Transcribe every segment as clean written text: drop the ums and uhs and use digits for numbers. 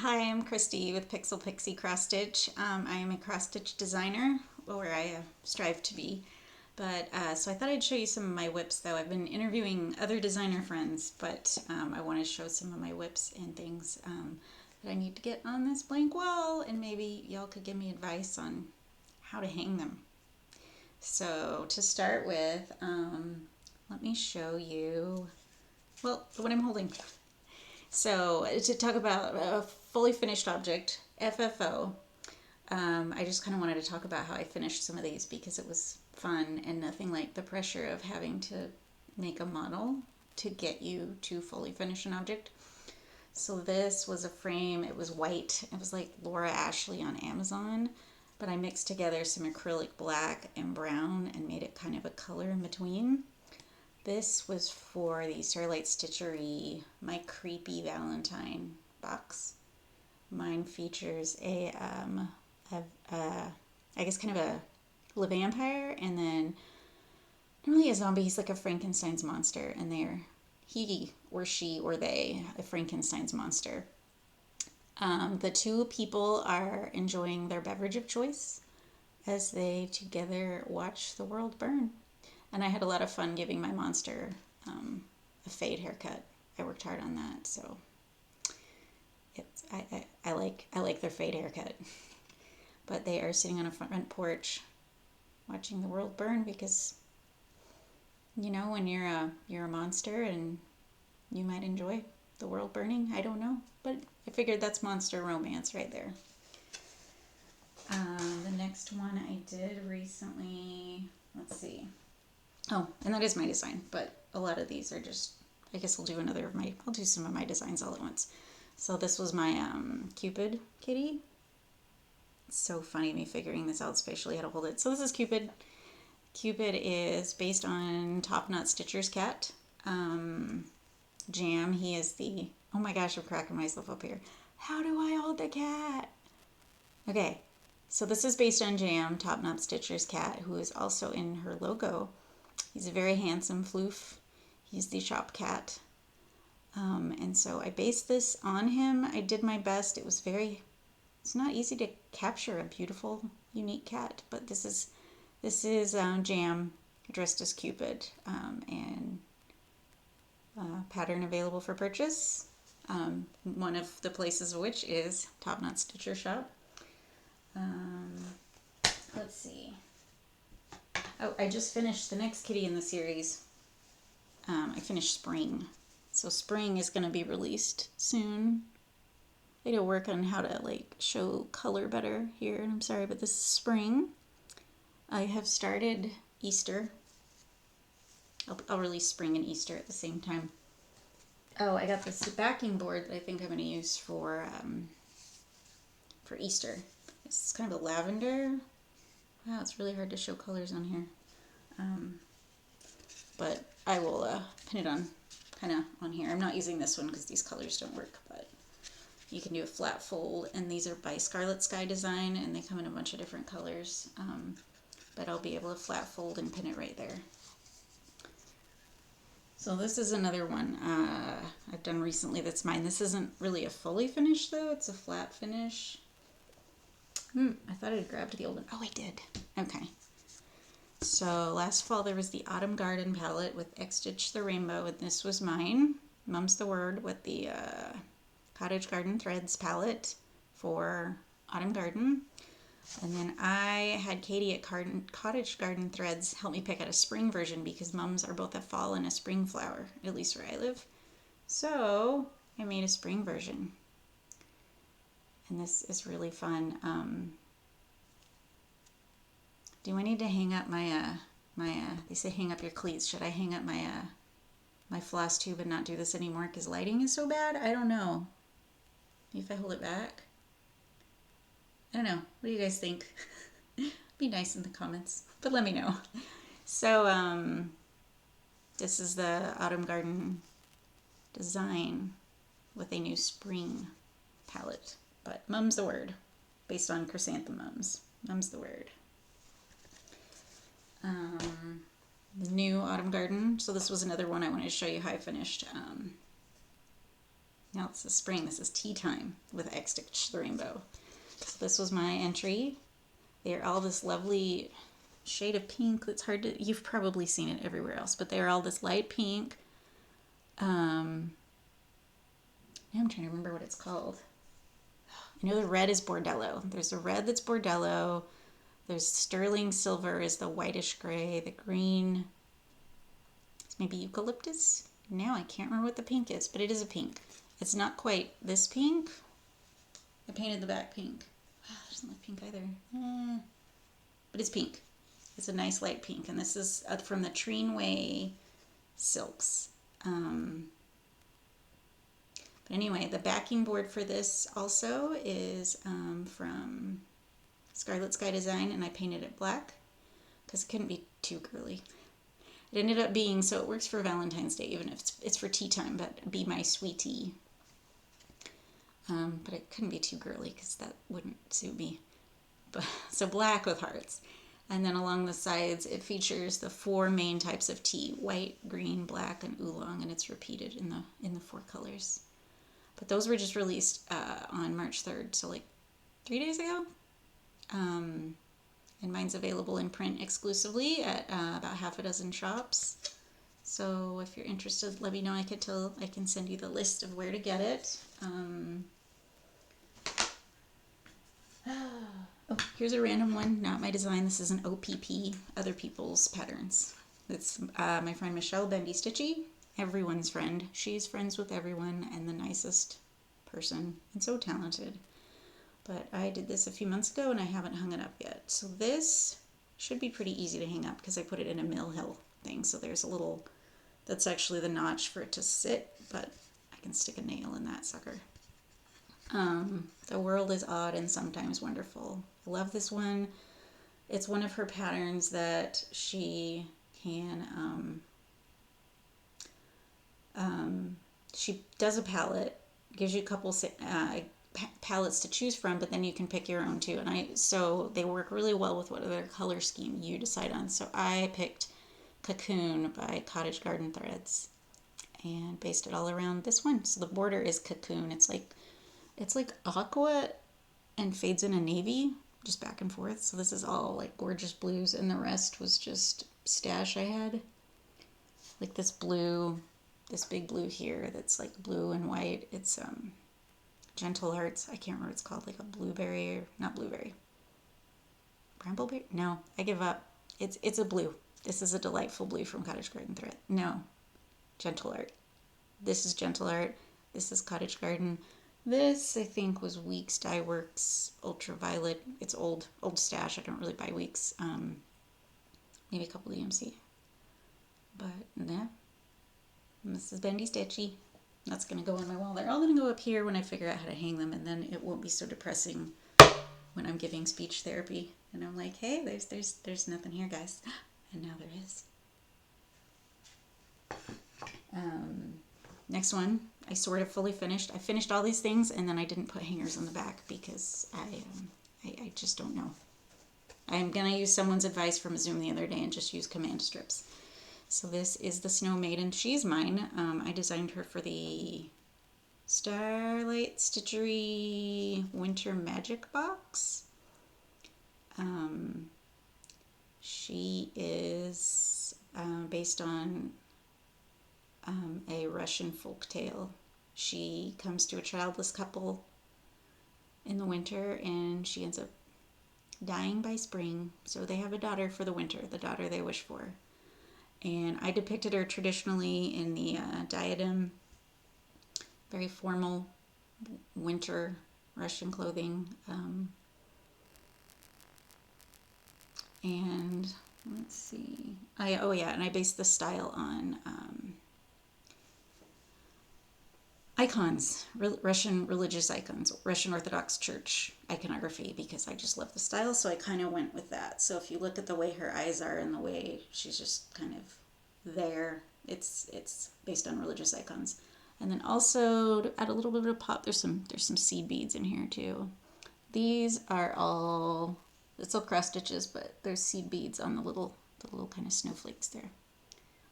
Hi, I'm Christy with Pixel Pixie Cross Stitch. I am a cross stitch designer, or I strive to be. So I thought I'd show you some of my whips, though. I've been interviewing other designer friends, but I want to show some of my whips and things that I need to get on this blank wall, and maybe y'all could give me advice on how to hang them. So to start with, let me show you, well, what I'm holding. So to talk about a fully finished object, FFO, I just kind of wanted to talk about how I finished some of these because it was fun and nothing like the pressure of having to make a model to get you to fully finish an object. So this was a frame, it was white, it was like Laura Ashley on Amazon, but I mixed together some acrylic black and brown and made it kind of a color in between. This was for the Starlight Stitchery My Creepy Valentine box. Mine features I guess kind of a vampire, and then not really a zombie, he's like a Frankenstein's monster, and he or she or they, a Frankenstein's monster. The two people are enjoying their beverage of choice as they together watch the world burn. And I had a lot of fun giving my monster a fade haircut. I worked hard on that, so I like their fade haircut. But they are sitting on a front porch watching the world burn because when you're a monster and you might enjoy the world burning. I don't know, but I figured that's monster romance right there. The next one I did recently, let's see. Oh, and that is my design, but a lot of these are just, I guess I'll do some of my designs all at once. So this was my Cupid Kitty. It's so funny me figuring this out spatially how to hold it. So this is Cupid. Cupid is based on Top Knot Stitcher's cat. Jam, he is oh my gosh, I'm cracking myself up here. How do I hold the cat? Okay, so this is based on Jam, Top Knot Stitcher's cat, who is also in her logo. He's a very handsome floof. He's the shop cat. And so I based this on him. I did my best. It's not easy to capture a beautiful, unique cat, but this is Jam dressed as Cupid, and pattern available for purchase. One of the places of which is Top Knot Stitcher Shop. Let's see. Oh, I just finished the next kitty in the series. I finished Spring. So Spring is going to be released soon. I need to work on how to show color better here. And I'm sorry, but this is Spring. I have started Easter. I'll release Spring and Easter at the same time. Oh, I got this backing board that I think I'm going to use for Easter. It's kind of a lavender. Wow, it's really hard to show colors on here. But I will pin it on kind of on here. I'm not using this one because these colors don't work, but you can do a flat fold, and these are by Scarlet Sky Design, and they come in a bunch of different colors. But I'll be able to flat fold and pin it right there. So this is another one I've done recently that's mine. This isn't really a fully finished though, it's a flat finish. I thought I'd grabbed the old one. Oh, I did. Okay. So last fall there was the Autumn Garden palette with X Stitch the Rainbow, and this was mine. Mum's the Word with the Cottage Garden Threads palette for Autumn Garden. And then I had Katie at Cottage Garden Threads help me pick out a spring version because mums are both a fall and a spring flower, at least where I live. So I made a spring version. And this is really fun. Do I need to hang up my they say hang up your cleats. Should I hang up my FlossTube and not do this anymore because lighting is so bad? I don't know. Maybe if I hold it back. I don't know. What do you guys think? Be nice in the comments, but let me know. So this is the Autumn Garden design with a new spring palette. But Mum's the Word, based on chrysanthemums. Mum's the Word. The new Autumn Garden. So this was another one I wanted to show you how I finished. Now it's the spring. This is tea time with X Stitch the Rainbow. So this was my entry. They're all this lovely shade of pink that's hard to, you've probably seen it everywhere else, but they're all this light pink. Now I'm trying to remember what it's called. I know the red is Bordello. There's a red that's Bordello. There's sterling silver is the whitish gray. The green is maybe eucalyptus. Now I can't remember what the pink is, but it is a pink. It's not quite this pink. I painted the back pink. Wow, it doesn't look pink either. But it's pink. It's a nice light pink. And this is from the Treenway Silks. But anyway, the backing board for this also is from Scarlet Sky Design, and I painted it black because it couldn't be too girly. It ended up being, so it works for Valentine's Day, even if it's for tea time, but Be My Sweetie. But it couldn't be too girly because that wouldn't suit me. But so black with hearts. And then along the sides, it features the 4 main types of tea: white, green, black, and oolong, and it's repeated in the 4 colors. But those were just released on March 3rd, so like 3 days ago. And mine's available in print exclusively at about half a dozen shops. So if you're interested, let me know. I can send you the list of where to get it. Oh, here's a random one. Not my design. This is an OPP, other people's patterns. It's my friend Michelle, Bendy Statue. Everyone's friend. She's friends with everyone and the nicest person and so talented. But I did this a few months ago and I haven't hung it up yet. So this should be pretty easy to hang up because I put it in a mill hill thing. So there's a little, that's actually the notch for it to sit, but I can stick a nail in that sucker. The world is odd and sometimes wonderful. I love this one. It's one of her patterns that she can, she does a palette, gives you a couple palettes to choose from, but then you can pick your own too. And so they work really well with whatever color scheme you decide on. So I picked Cocoon by Cottage Garden Threads and based it all around this one. So the border is Cocoon. It's like aqua and fades in a navy, just back and forth. So this is all like gorgeous blues, and the rest was just stash I had. Like this blue, this big blue here that's like blue and white. It's Gentle Hearts. I can't remember what it's called, like a blueberry, or not blueberry. Brambleberry? No, I give up. It's a blue. This is a delightful blue from Cottage Garden Thread. No, Gentle Art. This is Gentle Art. This is Cottage Garden. This, I think, was Weeks Dye Works Ultraviolet. It's old stash. I don't really buy Weeks. Maybe a couple EMC. But, yeah. And this is Bendy Statue. That's going to go on my wall. They're all going to go up here when I figure out how to hang them, and then it won't be so depressing when I'm giving speech therapy. And I'm like, hey, there's nothing here, guys. And now there is. Next one, I sort of fully finished. I finished all these things, and then I didn't put hangers on the back because I just don't know. I'm going to use someone's advice from a Zoom the other day and just use command strips. So this is the Snow Maiden. She's mine. I designed her for the Starlight Stitchery Winter Magic Box. She is based on a Russian folk tale. She comes to a childless couple in the winter, and she ends up dying by spring. So they have a daughter for the winter, the daughter they wish for. And I depicted her traditionally in the diadem, very formal winter Russian clothing. And let's see. And I based the style on icons, Russian religious icons, Russian Orthodox Church iconography, because I just love the style, so I kind of went with that. So if you look at the way her eyes are and the way she's just kind of there, it's based on religious icons. And then also to add a little bit of pop, there's some seed beads in here too. These are all, it's all cross stitches, but there's seed beads on the little kind of snowflakes there.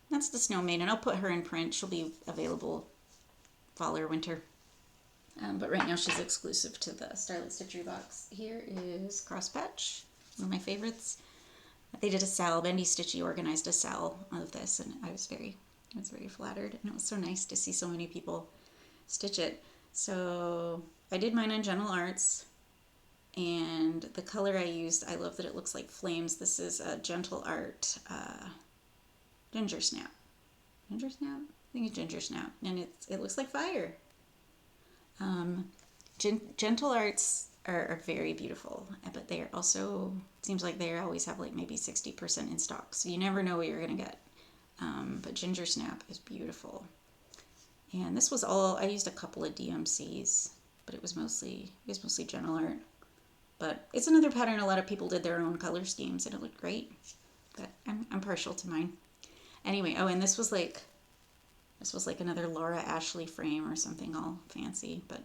That's the Snow Maiden. I'll put her in print. She'll be available fall or winter. But right now she's exclusive to the Starlight Stitchery box. Here is Cross Patch, one of my favorites. They did a sale, Bendy Statue organized a sale of this, and I was very flattered, and it was so nice to see so many people stitch it. So I did mine on Gentle Arts, and the color I used, I love that it looks like flames. This is a Gentle Art Ginger Snap. Ginger Snap? I think it's Ginger Snap, and it looks like fire. Gentle Arts are very beautiful, but they are also, it seems like they always have like maybe 60% in stock, so you never know what you're gonna get. But Ginger Snap is beautiful. And this was all, I used a couple of DMCs, but it was mostly Gentle Art. But it's another pattern, a lot of people did their own color schemes, and it looked great. But I'm partial to mine. Anyway, oh, and this was like another Laura Ashley frame or something all fancy, but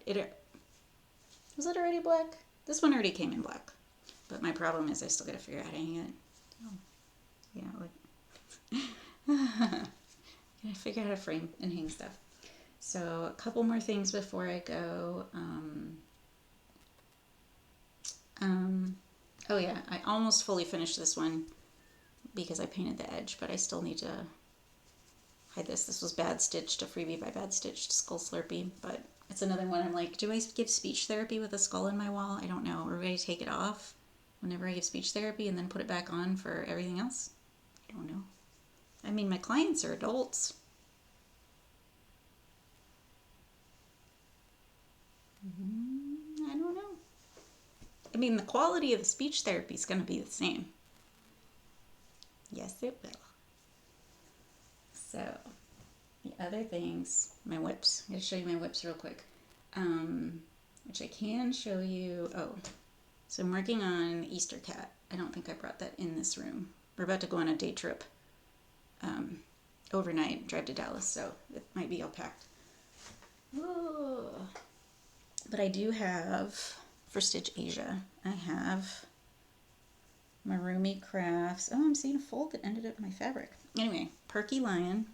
was it already black? This one already came in black, but my problem is I still gotta figure out how to hang it. Oh, yeah, gotta figure out how to frame and hang stuff. So a couple more things before I go. Oh yeah, I almost fully finished this one because I painted the edge, but I still need to hide this. This was Bad Stitched, a freebie by Bad Stitched Skull Slurpee, but it's another one I'm like, do I give speech therapy with a skull in my wall? I don't know. Or do I take it off whenever I give speech therapy and then put it back on for everything else? I don't know. I mean, my clients are adults. I don't know. I mean, the quality of the speech therapy is going to be the same. Yes, it will. So, the other things, my whips. I'm going to show you my whips real quick. Which I can show you. Oh, so I'm working on Easter Cat. I don't think I brought that in this room. We're about to go on a day trip. Overnight, drive to Dallas, so it might be all packed. Ooh. But I do have, for Stitch Asia, I have Marumi Crafts. Oh, I'm seeing a fold that ended up in my fabric. Anyway, Perky Lion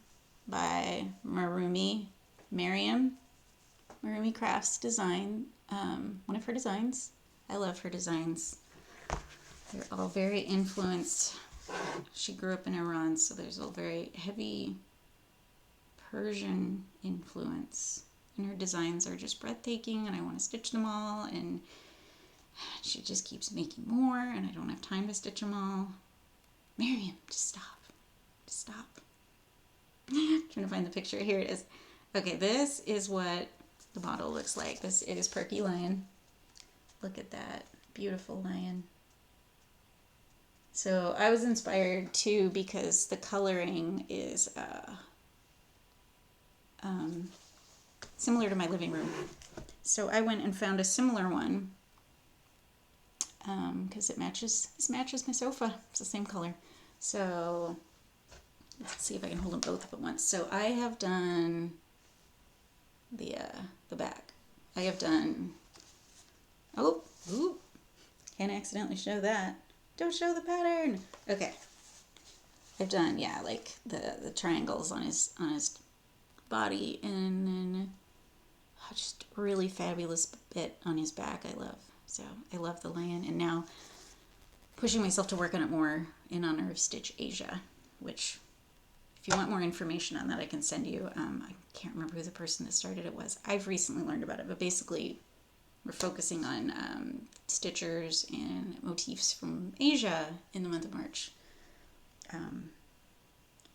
by Marumi Crafts design. One of her designs. I love her designs. They're all very influenced. She grew up in Iran, so there's a very heavy Persian influence. And her designs are just breathtaking, and I want to stitch them all, and she just keeps making more, and I don't have time to stitch them all. Miriam, just stop. Just stop. I'm trying to find the picture. Here it is. Okay, this is what the model looks like. This is Perky Lion. Look at that. Beautiful lion. So I was inspired too because the coloring is similar to my living room. So I went and found a similar one because this matches my sofa. It's the same color. So let's see if I can hold them both up at once. So I have done the back. I have done, can't accidentally show that. Don't show the pattern. Okay. I've done, yeah, like the triangles on his body, and then just really fabulous bit on his back I love. So I love the lion, and now pushing myself to work on it more in honor of Stitch Asia, which if you want more information on that, I can send you. I can't remember who the person that started it was. I've recently learned about it, but basically we're focusing on stitchers and motifs from Asia in the month of March.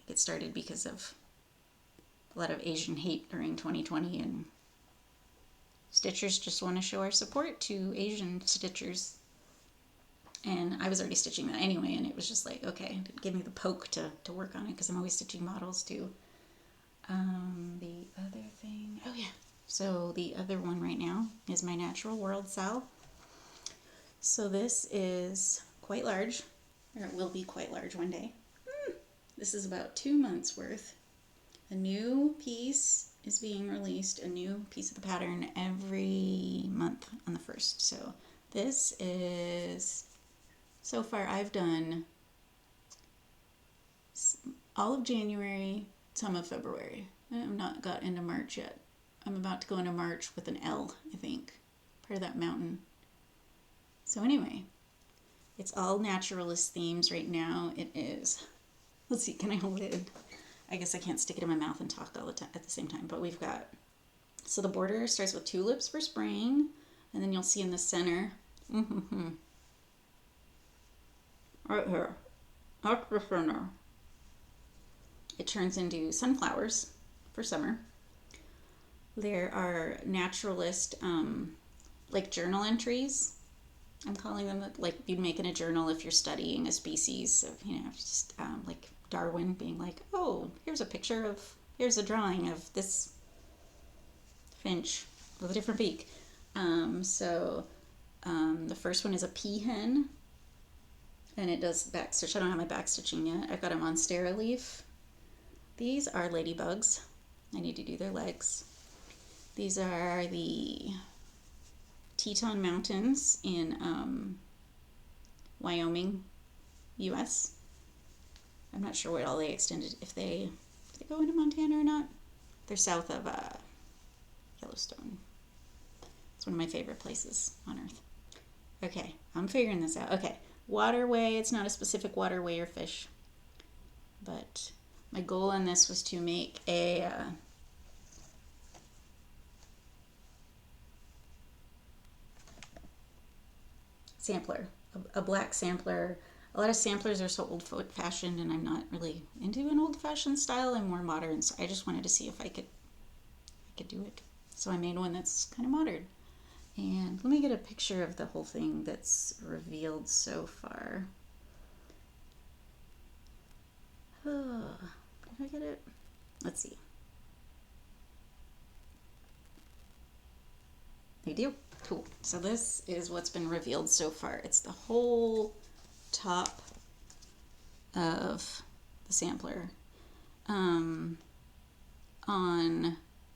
It started because of a lot of Asian hate during 2020, and stitchers just want to show our support to Asian stitchers. And I was already stitching that anyway, and it was just like, okay, give me the poke to work on it, because I'm always stitching models too. The other thing, oh yeah, so the other one right now is my Natural World Sal. So this is quite large, or it will be quite large one day. This is about 2 months worth. A new piece is being released, a new piece of the pattern every month on the 1st. So this is, so far I've done all of January, some of February. I have not got into March yet. I'm about to go on a march with an L, I think. Part of that mountain. So anyway, it's all naturalist themes right now. It is. Let's see, can I hold it? I guess I can't stick it in my mouth and talk all the time at the same time, but we've got, so the border starts with tulips for spring, and then you'll see in the center, right here, that's the center. It turns into sunflowers for summer. There are naturalist, like journal entries. I'm calling them, like you'd make in a journal if you're studying a species. So, you know, just like Darwin being like, oh, here's a drawing of this finch with a different beak. The first one is a peahen, and it does backstitch. I don't have my backstitching yet. I've got a monstera leaf. These are ladybugs. I need to do their legs. These are the Teton Mountains in Wyoming, U.S. I'm not sure what all they extended, if they go into Montana or not. They're south of Yellowstone. It's one of my favorite places on earth. Okay, I'm figuring this out. Okay, waterway. It's not a specific waterway or fish, but my goal on this was to make a sampler, a black sampler. A lot of samplers are so old-fashioned, and I'm not really into an old-fashioned style. I'm more modern, so I just wanted to see if I could do it. So I made one that's kind of modern. And let me get a picture of the whole thing that's revealed so far. Oh, did I get it? Let's see. I do. Cool. So this is what's been revealed so far. It's the whole top of the sampler. On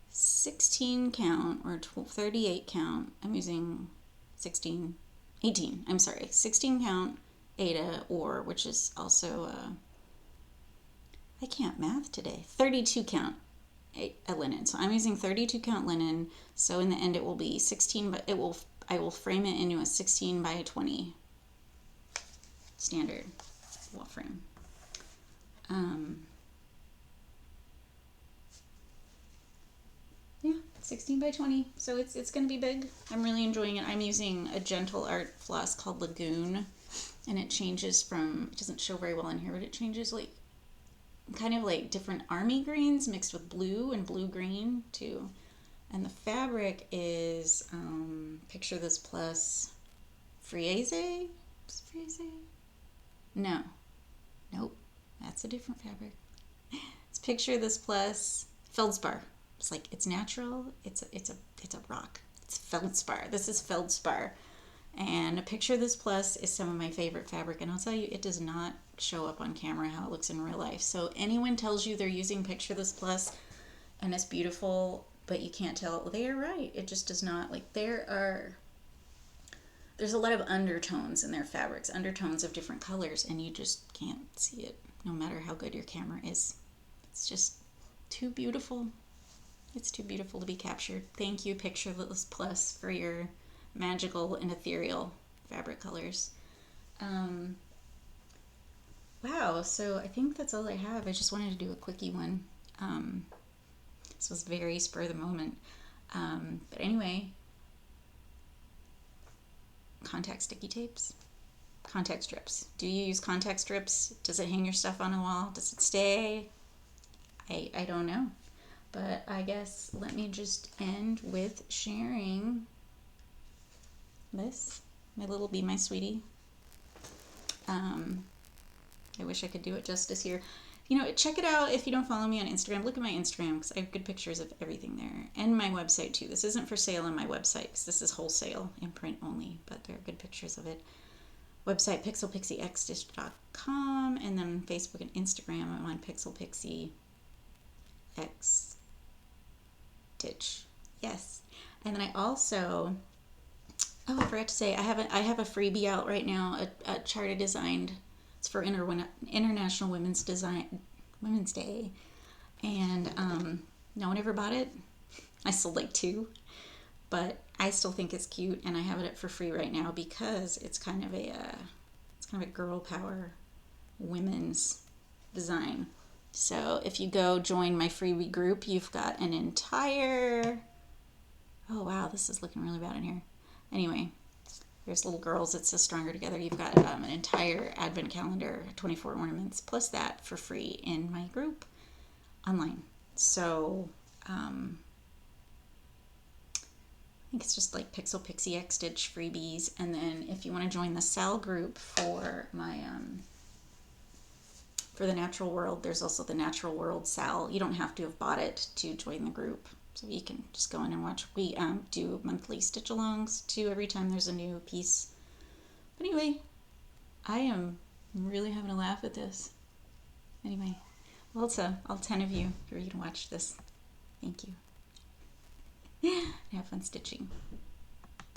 16 count or 38 count, I'm using 16 count Ada ore, which is also I can't math today. 32 count a linen. So I'm using 32 count linen. So in the end it will be 16, but I will frame it into a 16 by 20 standard wall frame. Yeah, 16 by 20. So it's going to be big. I'm really enjoying it. I'm using a gentle art floss called Lagoon, and it changes from, it doesn't show very well in here, but it changes like kind of like different army greens mixed with blue and blue-green too. And the fabric is Picture This Plus Frieze? Is it Frieze? No. Nope. That's a different fabric. It's Picture This Plus Feldspar. It's like, it's natural. It's a rock. It's feldspar. This is feldspar. And Picture This Plus is some of my favorite fabric, and I'll tell you, it does not show up on camera how it looks in real life. So anyone tells you they're using Picture This Plus and it's beautiful, but you can't tell, well, they are right. It just does not, like, there's a lot of undertones in their fabrics, undertones of different colors, and you just can't see it no matter how good your camera is. It's just too beautiful. It's too beautiful to be captured. Thank you, Picture This Plus, for your magical and ethereal fabric colors. Wow, so I think that's all I have. I just wanted to do a quickie one. This was very spur of the moment. But anyway, contact sticky tapes, contact strips. Do you use contact strips? Does it hang your stuff on a wall? Does it stay? I don't know. But I guess let me just end with sharing this, my little Be My Sweetie. I wish I could do it justice here. You know, check it out if you don't follow me on Instagram. Look at my Instagram because I have good pictures of everything there. And my website too. This isn't for sale on my website because this is wholesale in print only, but there are good pictures of it. Website pixelpixieXstitch.com, and then Facebook and Instagram I'm on pixelpixieXstitch. Yes. And then I also, I forgot to say, I have a freebie out right now, a chart I designed. It's for International Women's Day, and no one ever bought it. I sold like 2, but I still think it's cute, and I have it up for free right now because it's kind of a girl power women's design. So if you go join my freebie group, you've got an entire, oh wow, this is looking really bad in here. Anyway, there's little girls, it says Stronger Together. You've got an entire advent calendar, 24 ornaments, plus that for free in my group online. So I think it's just like Pixel Pixie X Stitch freebies. And then if you want to join the Sal group for my for the Natural World, there's also the Natural World Sal. You don't have to have bought it to join the group, so you can just go in and watch. We do monthly stitch alongs too every time there's a new piece. But anyway, I am really having a laugh at this. Anyway, well, it's all 10 of you for you to watch this. Thank you. Have fun stitching.